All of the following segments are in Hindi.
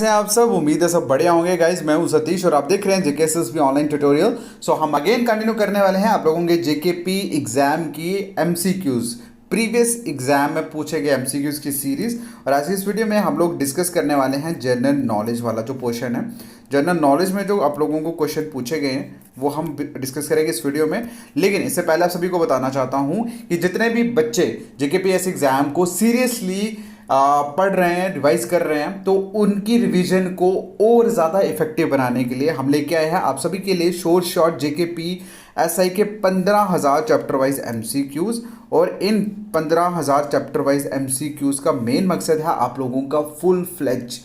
कैसे हैं आप सब। उम्मीद है सब बढ़िया होंगे गाइज। मैं हूं सतीश और आप देख रहे हैं जेकेएसएसबी ऑनलाइन ट्यूटोरियल। सो हम अगेन कंटिन्यू करने वाले हैं आप लोगों के जेकेपी एग्जाम की एमसीक्यूज, प्रीवियस एग्जाम में पूछे गए एमसीक्यूज की सीरीज। और आज की इस वीडियो में हम लोग डिस्कस करने वाले हैं जनरल नॉलेज वाला जो पोर्शन है। जनरल नॉलेज में जो आप लोगों को क्वेश्चन पूछे गए हैं वो हम डिस्कस करेंगे इस वीडियो में। लेकिन इससे पहले आप सभी को बताना चाहता हूं कि जितने भी बच्चे जेकेपीएस एग्जाम को सीरियसली पढ़ रहे हैं, रिवाइज कर रहे हैं, तो उनकी रिवीजन को और ज़्यादा इफेक्टिव बनाने के लिए हम लेके आए हैं आप सभी के लिए शॉर्ट जेकेपी एसआई के 15,000 चैप्टर वाइज एमसीक्यूज। और इन 15,000 चैप्टर वाइज एमसीक्यूज का मेन मकसद है आप लोगों का full fledge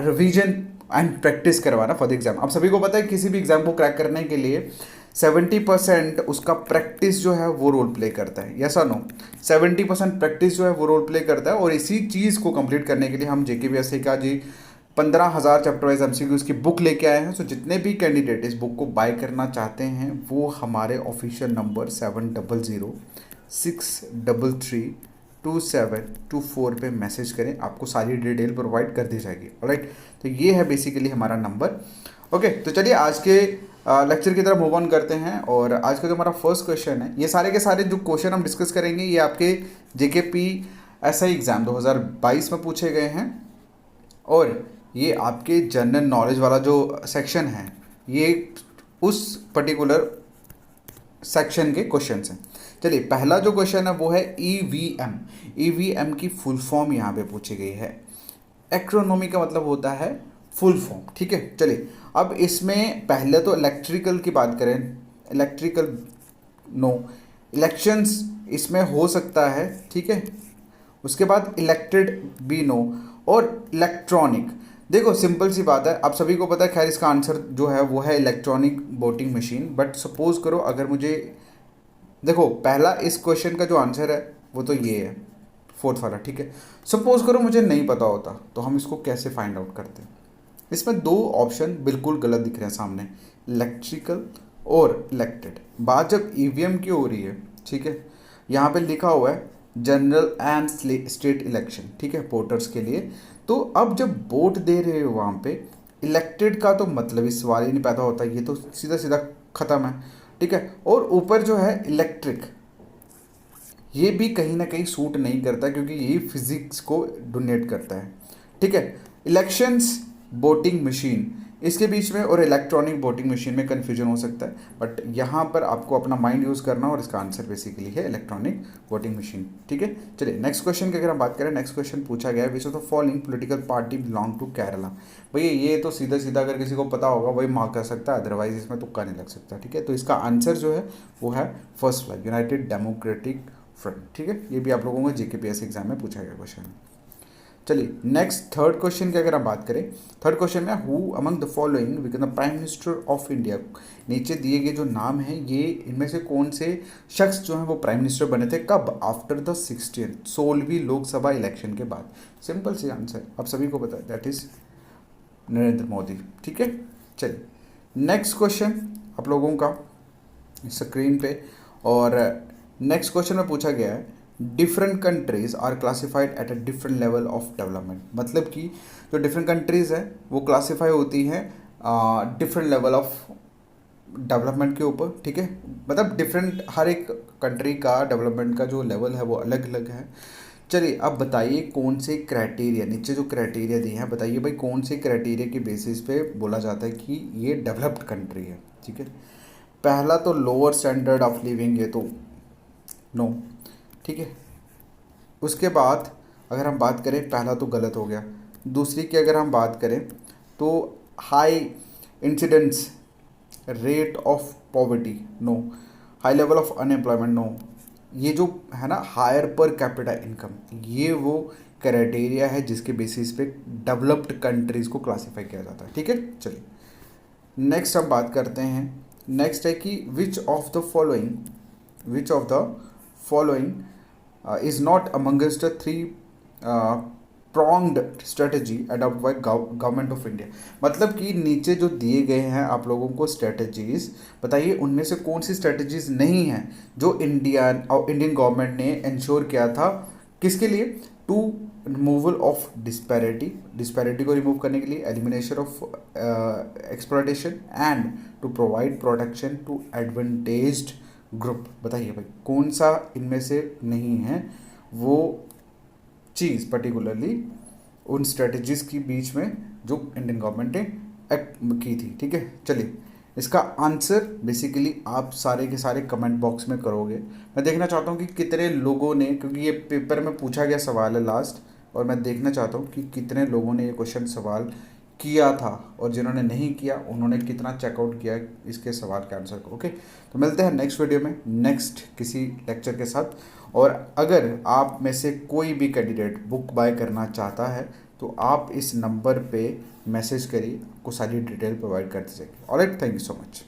revision and practice करवाना फॉर द एग्जाम। आप सभी को पता है किसी भी एग्जाम को क्रैक करने के लिए 70% उसका प्रैक्टिस जो है वो रोल प्ले करता है। यस और नो? 70% प्रैक्टिस जो है वो रोल प्ले करता है। और इसी चीज़ को कंप्लीट करने के लिए हम जेकेपीएससी का जी 15,000 चैप्टर वाइज एमसीक्यूज की बुक लेके आए हैं। सो जितने भी कैंडिडेट इस बुक को बाय करना चाहते हैं वो हमारे ऑफिशियल नंबर 7006332724 पे मैसेज करें, आपको सारी डिटेल प्रोवाइड कर दी जाएगी। ऑलराइट, तो ये है बेसिकली हमारा नंबर। ओके, तो चलिए आज के लेक्चर की तरफ मूव ऑन करते हैं। और आज का जो हमारा फर्स्ट क्वेश्चन है, ये सारे के सारे जो क्वेश्चन हम डिस्कस करेंगे ये आपके जेकेपी एसआई एग्ज़ाम 2022 में पूछे गए हैं। और ये आपके जनरल नॉलेज वाला जो सेक्शन है ये उस पर्टिकुलर सेक्शन के क्वेश्चंस हैं। चलिए, पहला जो क्वेश्चन है वो है ईवीएम। ईवीएम की फुल फॉर्म यहाँ पे पूछी गई है। एक्रोनॉमी का मतलब होता है फुल फॉर्म। ठीक है, चलिए अब इसमें पहले तो इलेक्ट्रिकल की बात करें, इलेक्ट्रिकल नो, इलेक्शंस इसमें हो सकता है। ठीक है, उसके बाद इलेक्टेड भी नो, और इलेक्ट्रॉनिक। देखो सिंपल सी बात है, आप सभी को पता है, खैर इसका आंसर जो है वो है electronic voting machine. But suppose करो अगर मुझे, देखो पहला इस क्वेश्चन का जो आंसर है वो तो ये है, फोर्थ वाला। ठीक है, सपोज करो मुझे नहीं पता होता तो हम इसको कैसे फाइंड आउट करते हैं। इसमें दो ऑप्शन बिल्कुल गलत दिख रहे हैं सामने, इलेक्ट्रिकल और इलेक्टेड। बात जब ईवीएम की हो रही है, ठीक है, यहाँ पे लिखा हुआ है जनरल एंड स्टेट इलेक्शन, ठीक है, वोटर्स के लिए। तो अब जब वोट दे रहे हो वहाँ पे, इलेक्टेड का तो मतलब इस सवाल ही नहीं पैदा होता, ये तो सीधा सीधा ख़त्म है। ठीक है, और ऊपर जो है इलेक्ट्रिक, ये भी कहीं ना कहीं सूट नहीं करता क्योंकि यही फिजिक्स को डोनेट करता है। ठीक है, इलेक्शंस वोटिंग मशीन, इसके बीच में और इलेक्ट्रॉनिक वोटिंग मशीन में कन्फ्यूजन हो सकता है। बट यहाँ पर आपको अपना माइंड यूज़ करना, और इसका आंसर बेसिकली है इलेक्ट्रॉनिक वोटिंग मशीन। ठीक है, चलिए नेक्स्ट क्वेश्चन की अगर हम बात करें, नेक्स्ट क्वेश्चन पूछा गया है which of the following political party belong to Kerala. भैया ये तो सीधा सीधा अगर किसी को पता होगा वही मार्क कर सकता है, अदरवाइज इसमें तुक्का नहीं लग सकता। ठीक है, तो इसका आंसर जो है वो है फर्स्ट वाला, यूनाइटेड डेमोक्रेटिक फ्रंट। ठीक है, ये भी आप लोगों को जेकेपीएससी एग्जाम में पूछा गया क्वेश्चन है। चलिए नेक्स्ट थर्ड क्वेश्चन की अगर हम बात करें, थर्ड क्वेश्चन में who among the following become the prime minister of India. नीचे दिए गए जो नाम हैं ये इनमें से कौन से शख्स जो हैं वो प्राइम मिनिस्टर बने थे, कब? आफ्टर द 16वीं लोकसभा इलेक्शन के बाद। सिंपल सी आंसर आप सभी को पता है, दैट इज नरेंद्र मोदी। ठीक है, चलिए नेक्स्ट क्वेश्चन आप लोगों का स्क्रीन पे। और नेक्स्ट क्वेश्चन में पूछा गया है different countries are classified at a different level of development. मतलब कि जो डिफरेंट कंट्रीज़ हैं वो क्लासीफाई होती हैं डिफरेंट लेवल ऑफ डेवलपमेंट के ऊपर। ठीक है, मतलब डिफरेंट, हर एक कंट्री का डेवलपमेंट का जो लेवल है वो अलग अलग है। चलिए अब बताइए कौन से क्राइटेरिया, नीचे जो क्राइटेरिया दिए हैं बताइए भाई कौन से क्राइटेरिया के बेसिस पे बोला जाता है कि ये डेवलप्ड कंट्री है। ठीक है, पहला तो लोअर स्टैंडर्ड ऑफ लिविंग, ये तो नो। ठीक है, उसके बाद अगर हम बात करें, पहला तो गलत हो गया। दूसरी की अगर हम बात करें तो high incidence rate of poverty, no. High level of unemployment, no. ये जो है ना हायर पर कैपिटा इनकम, ये वो क्राइटेरिया है जिसके बेसिस पे डेवलप्ड कंट्रीज़ को क्लासीफाई किया जाता है। ठीक है, चलिए नेक्स्ट हम बात करते हैं। नेक्स्ट है कि विच of the following is not amongst the three pronged strategy adopted by government of India. मतलब कि नीचे जो दिए गए हैं आप लोगों को स्ट्रेटजीज, बताइए उनमें से कौन सी स्ट्रेटजीज नहीं हैं जो इंडियन गवर्नमेंट ने इंश्योर किया था, किसके लिए? टू रिमूवल ऑफ डिस्पैरिटी को रिमूव करने के लिए, elimination of exploitation and to provide protection to advantaged group. बताइए भाई कौन सा इनमें से नहीं है वो चीज़ पर्टिकुलरली उन स्ट्रेटजीज के बीच में जो इंडियन गवर्नमेंट ने एक्ट की थी। ठीक है, चलिए इसका आंसर बेसिकली आप सारे के सारे कमेंट बॉक्स में करोगे। मैं देखना चाहता हूँ कि कितने लोगों ने, क्योंकि ये पेपर में पूछा गया सवाल है लास्ट, और मैं देखना चाहता हूँ कि कितने लोगों ने ये क्वेश्चन सवाल किया था और जिन्होंने नहीं किया उन्होंने कितना चेकआउट किया इसके सवाल के आंसर को। ओके, तो मिलते हैं नेक्स्ट वीडियो में नेक्स्ट किसी लेक्चर के साथ। और अगर आप में से कोई भी कैंडिडेट बुक बाय करना चाहता है तो आप इस नंबर पे मैसेज करिए, आपको सारी डिटेल प्रोवाइड कर दी जाएगी। Alright, thank you so much.